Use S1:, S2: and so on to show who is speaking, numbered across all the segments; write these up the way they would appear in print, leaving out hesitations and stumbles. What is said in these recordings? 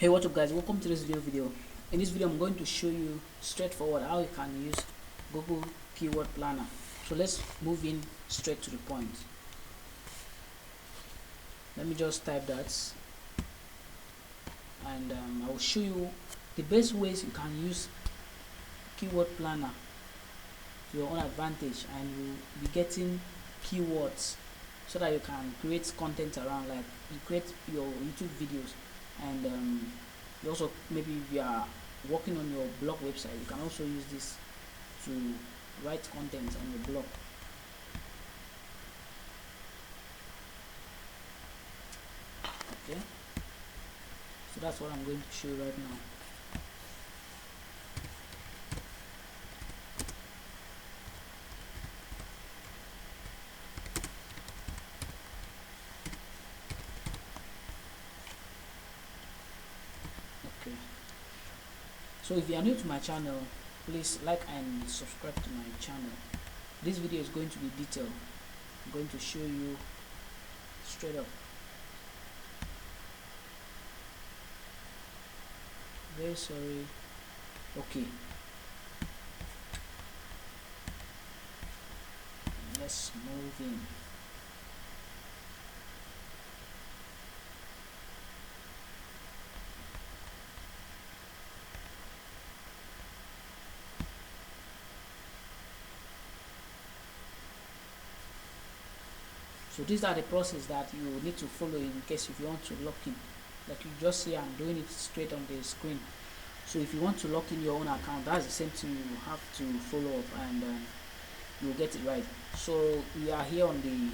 S1: Hey, what's up guys, welcome to this video. In this video I'm going to show you straightforward how you can use Google Keyword Planner. So let's move in straight to the point. Let me just type that, and I will show you the best ways you can use Keyword Planner to your own advantage, and you'll be getting keywords so that you can create content around, like you create your YouTube videos. And you also, maybe if you are working on your blog website, you can also use this to write content on your blog. Okay, so that's what I'm going to show you right now. Okay, so if you are new to my channel, please like and subscribe to my channel. This video is going to be detailed. I'm going to show you straight up. Very sorry. Okay, let's move in. So these are the process that you need to follow in case if you want to log in. Like you just see, I'm doing it straight on the screen. So if you want to log in your own account, that's the same thing you have to follow up, and you'll get it right. So we are here on the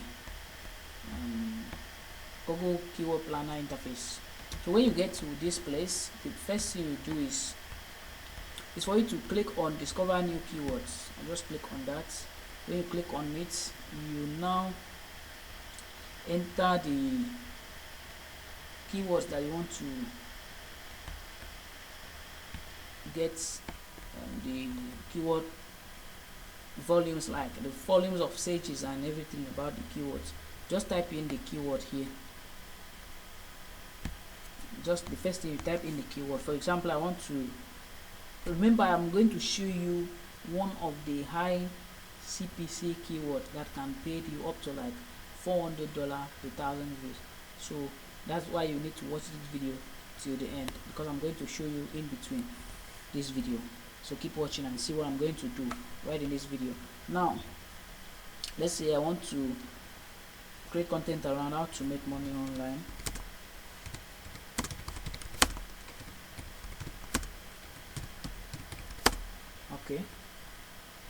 S1: Google Keyword Planner interface. So when you get to this place, the first thing you do is for you to click on discover new keywords, and just click on that. When you click on it, you now enter the keywords that you want to get, the keyword volumes, like the volumes of searches and everything about the keywords. Just type in the keyword here. Just the first thing you type in the keyword. For example, I want to remember, I'm going to show you one of the high CPC keyword that can pay you up to like $400 per 1,000 views. So that's why you need to watch this video till the end, because I'm going to show you in between this video. So keep watching and see what I'm going to do right in this video. Now let's say I want to create content around how to make money online. Okay,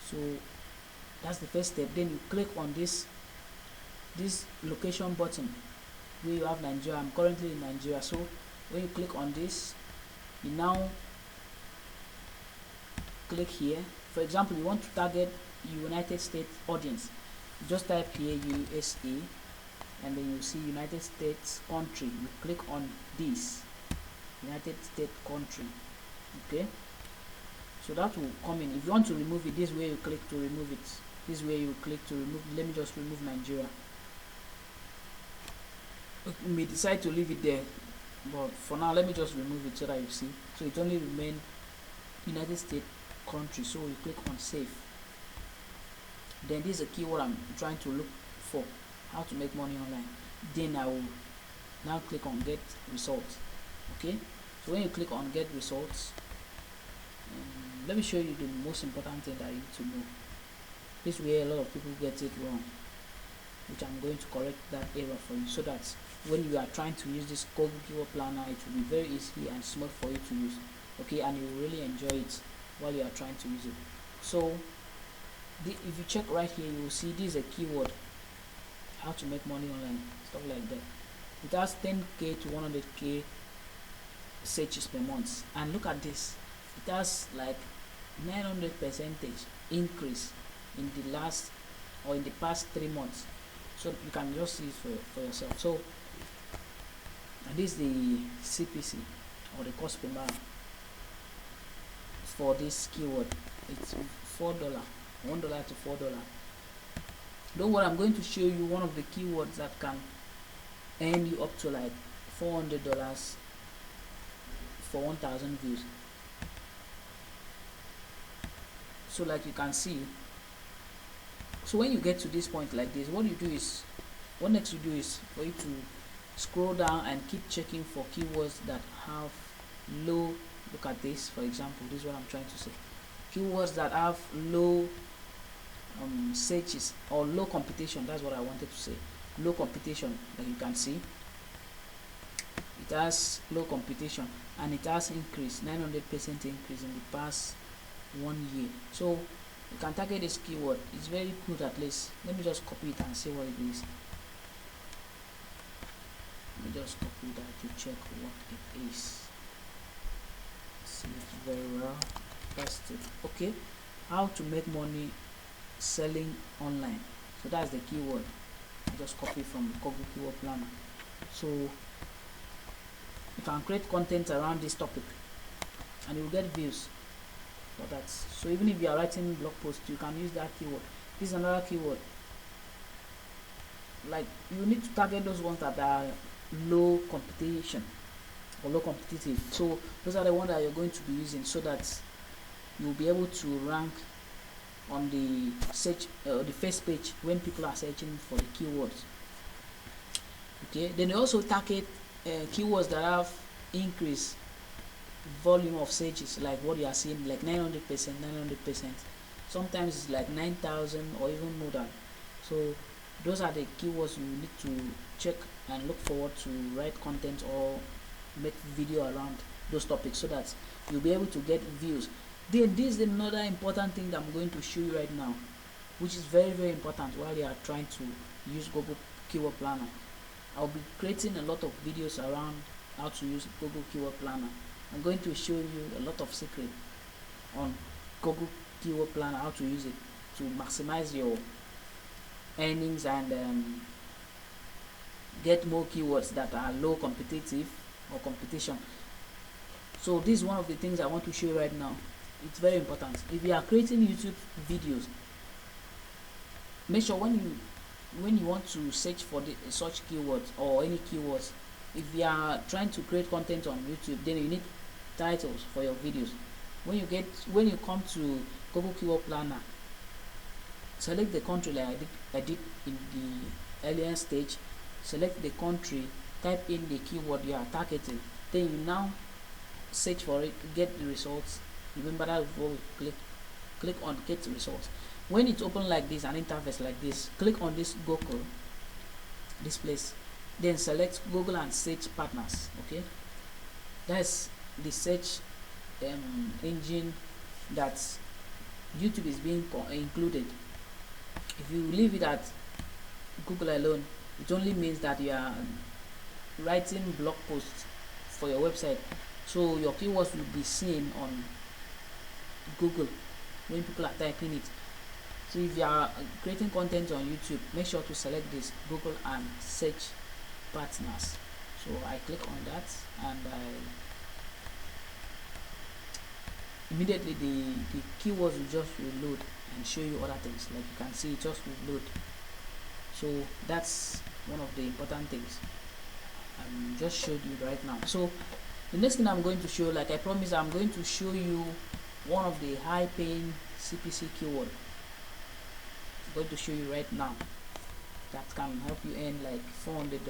S1: so that's the first step. Then you click on this location button where you have Nigeria. I'm currently in Nigeria, so when you click on this, you now click here. For example, you want to target United States audience, you just type here USA, and then you see United States country. You click on this United States country. Okay, so that will come in. If you want to remove it, this way you click to remove it. This way you click to remove. Let me just remove Nigeria. You may decide to leave it there, but for now let me just remove it so that you see. So it only remain United States country. So you click on save. Then this is a keyword I'm trying to look for, how to make money online. Then I will now click on get results. Okay, so when you click on get results, let me show you the most important thing that you need to know. This way a lot of people get it wrong, which I'm going to correct that error for you, so that when you are trying to use this Google Keyword Planner, it will be very easy and smooth for you to use. Okay, and you will really enjoy it while you are trying to use it. So if you check right here, you will see this is a keyword, how to make money online, stuff like that. It has 10k to 100k searches per month, and look at this, it has like 900% increase in the last, or in the past 3 months. So you can just see it for yourself. So this is the CPC, or the cost per mile for this keyword. It's $4, $1 to $4. Don't worry, I'm going to show you one of the keywords that can earn you up to like $400 for 1000 views. So like you can see, so when you get to this point like this, what next you do is for you to scroll down and keep checking for keywords that have low, look at this, for example, this is what I'm trying to say, keywords that have low searches or low competition. That's what I wanted to say, low competition. Like you can see, it has low competition and it has increased 900% increase in the past 1 year. So you can target this keyword. It's very good. At least let me just copy it and see what it is. Let me just copy that to check what it is. See it very well. Paste it. Okay, how to make money selling online. So that's the keyword. Just copy from Google Keyword Planner. So you can create content around this topic and you will get views for that. So even if you are writing blog post, you can use that keyword. This is another keyword. Like you need to target those ones that are low competition or low competitive. So those are the ones that you're going to be using, so that you'll be able to rank on the search the first page when people are searching for the keywords. Okay, then you also target keywords that have increased volume of searches, like what you are seeing, like 900%. Sometimes it's like 9,000 or even more than. So those are the keywords you need to check and look forward to write content or make video around those topics, so that you'll be able to get views. Then this is another important thing that I'm going to show you right now, which is very, very important while you are trying to use Google Keyword Planner. I'll be creating a lot of videos around how to use Google Keyword Planner. I'm going to show you a lot of secrets on Google Keyword Planner, how to use it to maximize your earnings and get more keywords that are low competitive or competition. So this is one of the things I want to show you right now. It's very important. If you are creating YouTube videos, make sure when you want to search for such keywords or any keywords, if you are trying to create content on YouTube, then you need titles for your videos. When you come to Google Keyword Planner, select the country like I did in the earlier stage. Select the country, type in the keyword you are targeting, then you now search for it, get the results. Remember that before we click on get results. When it's open like this, an interface like this, click on this Google, this place, then select Google and search partners. Okay, that's the search engine that YouTube is being included. If you leave it at Google alone, it only means that you are writing blog posts for your website, so your keywords will be seen on Google when people are typing it. So if you are creating content on YouTube, make sure to select this Google and search partners. So I click on that and immediately the keywords will just reload and show you other things. Like you can see, it just will load. So that's one of the important things I just showed you right now. So the next thing I'm going to show, like I promised, I'm going to show you one of the high paying CPC keyword. I'm going to show you right now that can help you earn like $400.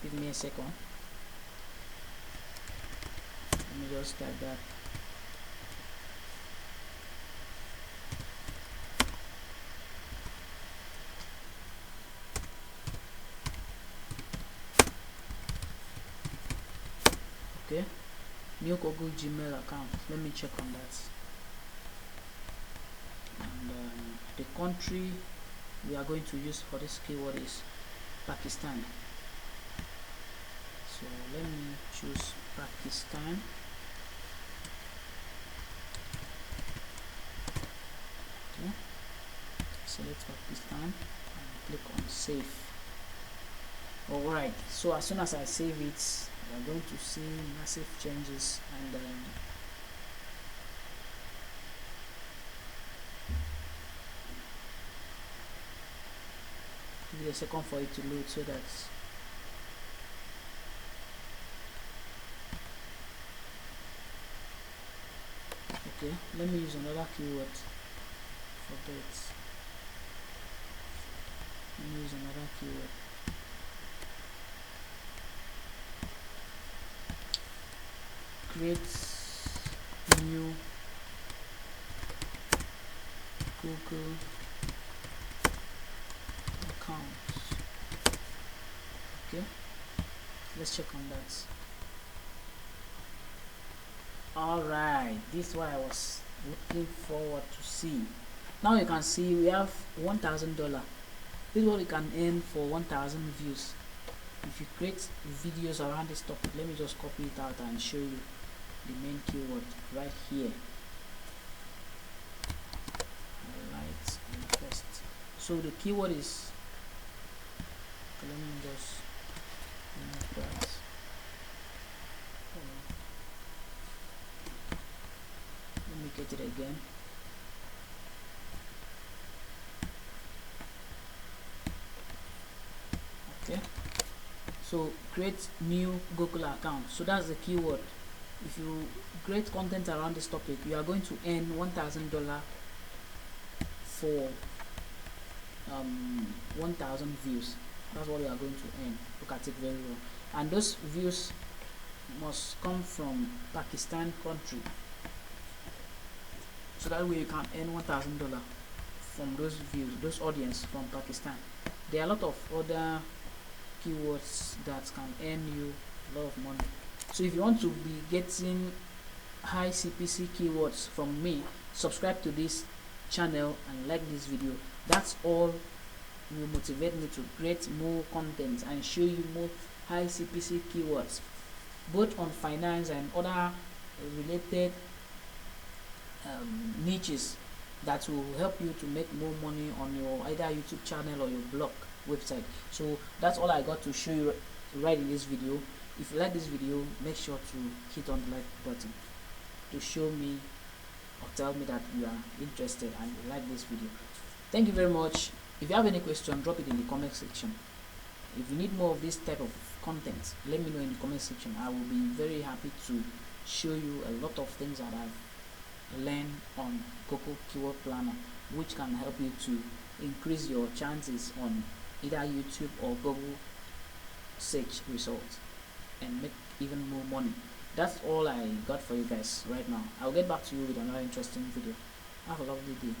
S1: Give me a second. Let me just type that. Okay, new Google Gmail account. Let me check on that. And the country we are going to use for this keyword is Pakistan. So let me choose Pakistan. Okay, select Pakistan and click on save. Alright, so as soon as I save it, we are going to see massive changes, and Give it a second for it to load so that okay, let me use another keyword for that. Let me use another keyword. Create new Google account. Okay, let's check on that. Alright, this is what I was looking forward to see. Now you can see we have $1,000. This is what you can earn for 1,000 views. If you create videos around this topic, let me just copy it out and show you the main keyword right here. Highlights first. So the keyword is, okay, let me just remove that. Let me get it again. Okay, so create new Google account. So that's the keyword. If you create content around this topic, you are going to earn $1,000 for 1,000 views. That's what you are going to earn. Look at it very well. And those views must come from Pakistan country, so that way you can earn $1,000 from those views, those audience from Pakistan. There are a lot of other keywords that can earn you a lot of money. So if you want to be getting high CPC keywords from me, subscribe to this channel and like this video. That's all will motivate me to create more content and show you more high CPC keywords, both on finance and other related niches that will help you to make more money on your either YouTube channel or your blog website. So that's all I got to show you right in this video. If you like this video, make sure to hit on the like button to show me or tell me that you are interested and you like this video. Thank you very much. If you have any question, drop it in the comment section. If you need more of this type of content, let me know in the comment section. I will be very happy to show you a lot of things that I've learned on Google Keyword Planner, which can help you to increase your chances on either YouTube or Google search results and make even more money. That's all I got for you guys right now. I'll get back to you with another interesting video. Have a lovely day.